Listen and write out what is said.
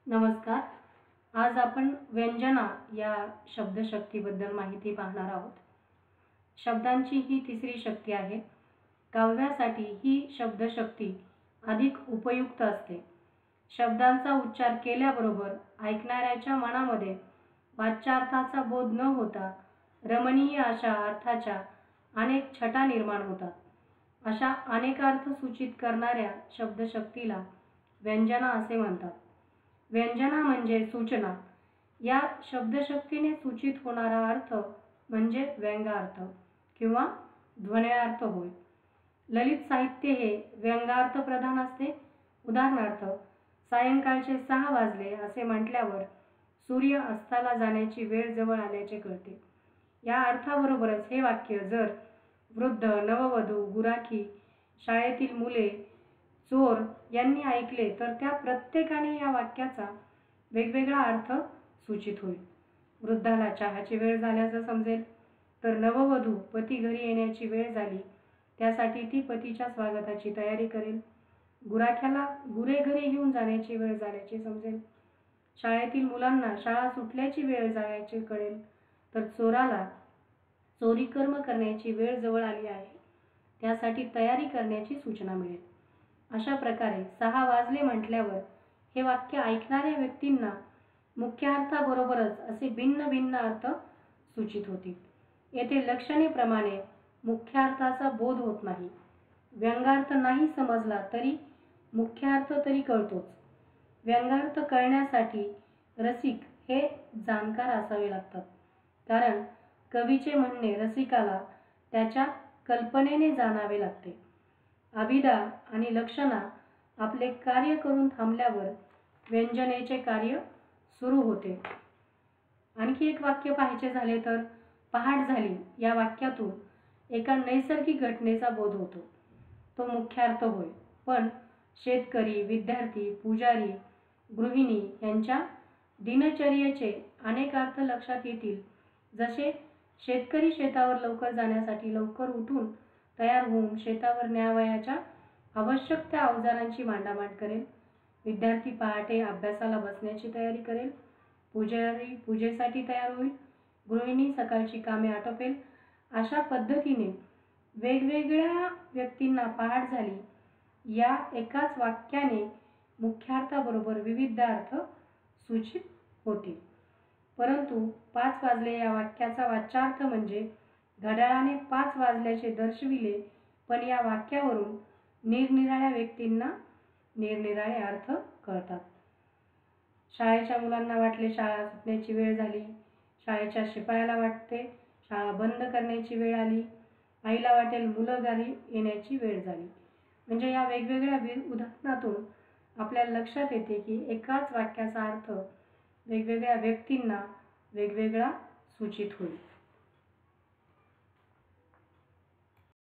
नमस्कार. आज आपण व्यंजना या शब्दशक्तीबद्दल माहिती पाहणार आहोत. शब्दांची ही तिसरी शक्ती आहे. काव्यासाठी ही शब्दशक्ती अधिक उपयुक्त असते. शब्दांचा उच्चार केल्याबरोबर ऐकणाऱ्याच्या मनामध्ये वाच्यार्थाचा बोध न होता रमणीय अशा अर्थाच्या अनेक छटा निर्माण होतात. अशा अनेकार्थ सूचित करणाऱ्या शब्दशक्तीला व्यंजना असे म्हणतात. व्यंजना म्हणजे सूचना. या शब्दशक्तीने सूचित होणारा अर्थ म्हणजे व्यंग्यार्थ किंवा ध्वन्यार्थ होय. ललित साहित्य हे व्यंग्यार्थ प्रधान असते. उदाहरणार्थ, सायंकाळचे 6 वाजले असे म्हटल्यावर सूर्य अस्ताला जाण्याची वेळ जवळ आल्याचे कळते. या अर्थाबरोबरच हे वाक्य जर वृद्ध, नववधू, गुराखी, शाळेतील मुले, चोर यांनी ऐकले तर त्या प्रत्येकाने या वाक्याचा वेगवेगळा अर्थ सूचित होईल. वृद्धाला चहाची वेळ झाल्याचं समजेल, तर नववधू पती घरी येण्याची वेळ झाली त्यासाठी ती पतीच्या स्वागताची तयारी करेल. गुराख्याला गुरे घरी घेऊन जाण्याची वेळ झाल्याचे समजेल. शाळेतील मुलांना शाळा सुटल्याची वेळ झाल्याचे कळेल, तर चोराला चोरी कर्म करण्याची वेळ जवळ आली आहे त्यासाठी तयारी करण्याची सूचना मिळेल. अशा प्रकारे 6 वाजले म्हटल्यावर हे वाक्य ऐकणाऱ्या व्यक्तींना मुख्यार्थाबरोबरच असे भिन्न भिन्न अर्थ सूचित होतील. येथे लक्षणेप्रमाणे मुख्यार्थाचा बोध होत नाही. व्यंग्यार्थ नाही समजला तरी मुख्यार्थ तरी कळतोच. व्यंग्यार्थ कळण्यासाठी रसिक हे जाणकार असावे लागतात, कारण कवीचे म्हणणे रसिकाला त्याच्या कल्पनेने जाणावे लागते. अभिधा आणि लक्षणा आपले कार्य करून थांबल्यावर व्यंजनेचे कार्य सुरू होते. आणखी एक वाक्य पाहायचे झाले तर, पहाट झाली या वाक्यातून एका नैसर्गिक घटनेचा बोध होतो. तो मुख्यार्थ होय. पण शेतकरी, विद्यार्थी, पुजारी, गृहिणी यांच्या दिनचर्येचे अनेक अर्थ लक्षात येतील. जसे शेतकरी शेतावर लवकर जाण्यासाठी लवकर उठून तयार होऊन शेतावर न्यावयाच्या आवश्यक त्या अवजारांची मांडामांड करेल. विद्यार्थी पहाटे अभ्यासाला बसण्याची तयारी करेल. पुजारी पूजेसाठी तयार होईल. गृहिणी सकाळची कामे आटोपेल. अशा पद्धतीने वेगवेगळ्या व्यक्तींना पहाट झाली या एकाच वाक्याने मुख्यार्थाबरोबर विविध अर्थ सूचित होतील. परंतु 5 वाजले या वाक्याचा वाच्यार्थ म्हणजे घड्याळाने 5 वाजल्याचे दर्शविले, पण या वाक्यावरून निरनिराळ्या व्यक्तींना निरनिराळे अर्थ कळतात. शाळेच्या मुलांना वाटले शाळा सुटण्याची वेळ झाली. शाळेच्या शिपायाला वाटते शाळा बंद करण्याची वेळ आली. आईला वाटेल मुलं घरी येण्याची वेळ झाली. म्हणजे या वेगवेगळ्या उदाहरणातून आपल्याला लक्षात येते की एकाच वाक्याचा अर्थ वेगवेगळ्या व्यक्तींना वेगवेगळा सूचित होईल.